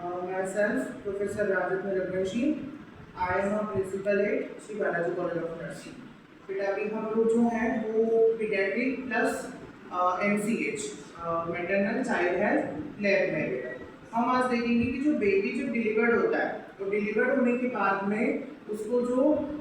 Myself, Professor Rajat Raghuvanshi. I am a principal at Shri Balaji college of nursing. बेटा अभी हम लोग जो हैं वो paediatric plus MCH maternal child health lab में बेटा हम आज देखेंगे कि जो बेबी जब डिलीवर्ड होता है तो डिलीवर्ड होने के बाद में उसको जो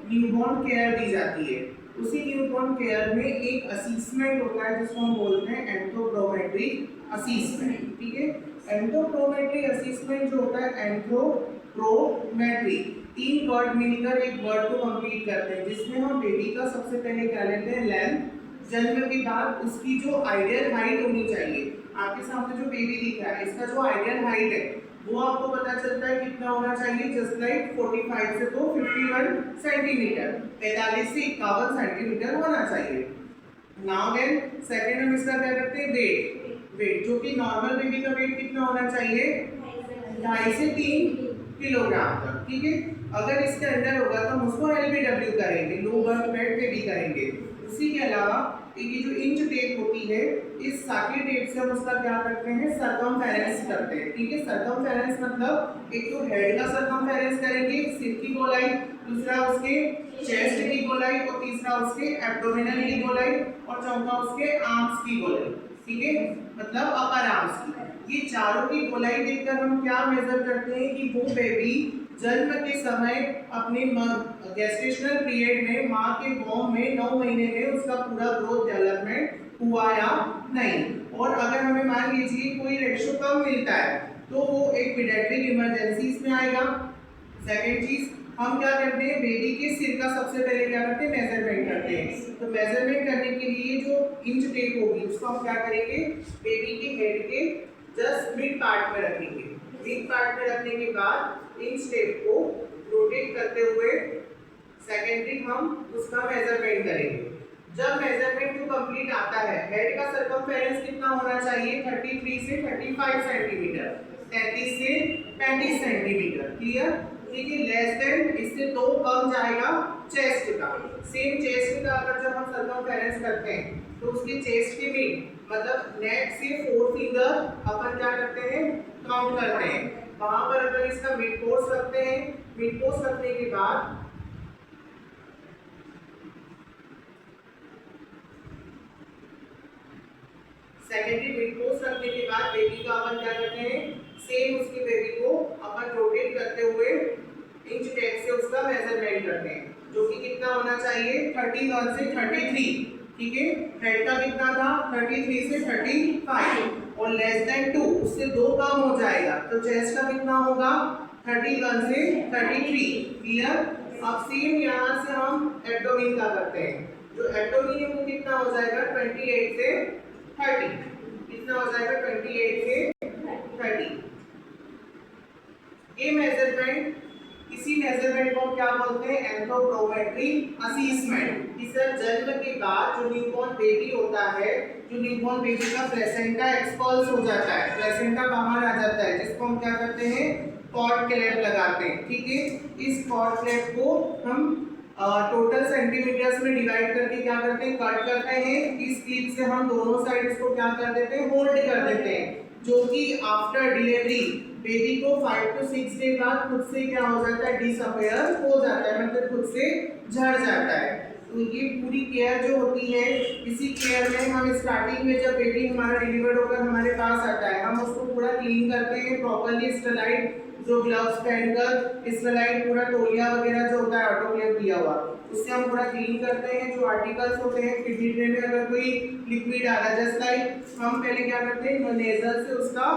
न्यूबॉर्न केयर दी जाती है उसी न्यूबॉर्न केयर में एक असेसमेंट होता है जिसको हम बोलते हैं एंथ्रोपोमेट्रिक असेसमेंट। ठीक है, एंथ्रोपोमेट्रिक असेसमेंट जो होता है एंथ्रोपोमेट्री तीन वर्ड मिलकर एक वर्ड को कंप्लीट करते हैं जिसमें हम बेबी का सबसे पहले क्या लेते हैं लेंथ, जन्म के बाद उसकी जो आइडियल हाइट होनी चाहिए। आपके सामने जो बेबी दिख रहा है इसका जो आइडियल हाइट है वो आपको पता चलता है कितना होना चाहिए, जस्ट लाइक 45 से तो 51 सेंटीमीटर, 45 से 51 सेंटीमीटर होना चाहिए। नाउ देन सेकंड हम इसका क्या करते हैं वेट जो कि नॉर्मल बेबी का वेट कितना होना चाहिए 2.5 से 3 किलोग्राम तक। ठीक है, अगर इसके अंडर होगा तो हम उसको LBW करेंगे, लो बर्थ वेट पे भी करेंगे। उसी के अलावा ये जो इंच टेप होती है इस साकी टेप से हम उसका क्या करते हैं सरकमफेरेंस करते हैं। ठीक है, सरकमफेरेंस मतलब एक तो हेड का सरकमफेरेंस करेंगे सिर की गोलाई, दूसरा उसके चेस्ट की गोलाई और तीसरा उसके एब्डोमिनल की गोलाई और चौथा उसके आर्म्स की गोलाई। ठीक है, मतलब अपर आर्म्स की। ये चारों की गोलाई देखकर हम क्या मेजर करते हैं कि वो बेबी जन्म के समय अपने गेस्टेशनल पीरियड में माँ के वॉम में 9 महीने में उसका पूरा ग्रोथ डेवलपमेंट हुआ या नहीं। और अगर हमें मान लीजिए कोई रेशो कम मिलता है तो वो एक पीडियाट्रिक इमरजेंसी में आएगा। सेकेंड चीज हम क्या करते हैं बेबी के सिर का सबसे पहले क्या करते हैं मेजरमेंट करते हैं। तो मेजरमेंट करने के लिए जो इंच टेप होगी उसको हम क्या करेंगे बेबी के हेड के जस्ट मिड पार्ट में रखेंगे। मिड पार्ट में रखने के बाद इंच टेप को रोटेट करते हुए सेकेंडरी हम उसका मेजरमेंट करेंगे। जब मेजरमेंट जो कंप्लीट आता है हेड का सरकमफेरेंस कितना होना चाहिए 33 से 35 सेंटीमीटर, 33 से 35 सेंटीमीटर। क्लियर? ठीक है, लेस देन इससे 2 कम जाएगा चेस्ट का। सेम चेस्ट का अगर जब हम सरकमफेरेंस करते हैं तो उसके चेस्ट के मिड मतलब नेक से 4 फिंगर अपन क्या करते हैं काउंट करते हैं। वहां पर अगर इसका मिड कोर्स रखते हैं, मिड कोर्स रखने के बाद सेकेंडरी मिड कोर्स रखने के बाद बेबी का अपन क्या करते हैं सेम उसकी बेबी को अपन रोटेट करते हुए इंच टेप से उसका मेजरमेंट करते हैं जो कि कितना होना चाहिए 31 से 33। ठीक है, हेड का कितना था 33 से 35 और लेस देन 2 उससे 2 कम हो जाएगा तो चेस्ट का कितना होगा 31 से 33। क्लियर? अब सेम यहाँ से हम एब्डोमेन का करते हैं। जो एब्डोमेन है वो कितना हो जाएगा 28 से 30। कितना हो जाएगा 28 से 30। ये मेजरमेंट इसी मेजरमेंट को क्या बोलते हैं एंथ्रोपोमेट्रिक असेसमेंट। कि सर जन्म के बाद जो न्यूबॉर्न बेबी होता है, जो न्यूबॉर्न बेबी का प्लेसेंटा एक्सपल्स हो जाता है, प्लेसेंटा बाहर आ जाता है जिसको हम क्या करते हैं कॉर्ड क्लैप लगाते हैं। ठीक है, इस कॉर्ड क्लैप को हम टोटल सेंटीमीटर्स में डिवाइड करके क्या करते हैं कट करते हैं। इस क्लिप से हम दोनों साइड इसको क्या कर देते हैं होल्ड कर देते हैं जो कि आफ्टर डिलीवरी बेबी को 5 to 6 डे बाद खुद से क्या हो जाता है डिसअपियर हो जाता है, मतलब खुद से झड़ जाता है। तो ये पूरी केयर जो होती है इसी केयर में हम स्टार्टिंग में जब बेबी हमारा डिलीवर्ड होकर हमारे पास आता है हम उसको पूरा क्लीन करते हैं प्रॉपर्ली, स्टेराइड जो ग्लव्स पहनकर स्टेराइड पूरा तौलिया वगैरह जो होता है ऑटोक्लेव किया हुआ उससे हम पूरा क्लीन करते हैं। जो आर्टिकल्स होते हैं किडनी ट्रे में अगर कोई लिक्विड आ रहा है जस्ट लाइक हम पहले क्या करते हैं नेजल से उसका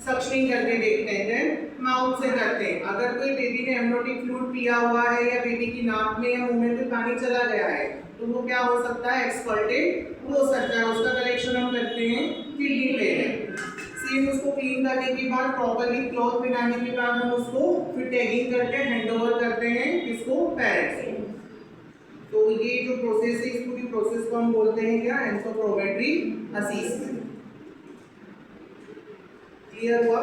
सक्शनिंग करके देखते हैं, देन माउथ से करते हैं। अगर कोई बेबी ने एमनियोटिक फ्लूइड पिया हुआ है या बेबी की नाक में या मुंह में कोई पानी चला गया है तो वो क्या हो सकता है एक्सपल्टेट हो सकता है, उसका कलेक्शन हम करते हैं किडनी ट्रे में। सेम उसको क्लीन करने के बाद प्रॉपर्ली क्लॉथ पहनाने के बाद हम उसको फिर टैगिंग करके हैंडओवर करते हैं किसको पेरेंट्स को। तो ये जो प्रोसेस है इस पूरी प्रोसेस को हम बोलते हैं क्या एंथ्रोपोमेट्रिक असेसमेंट। क्लियर हुआ?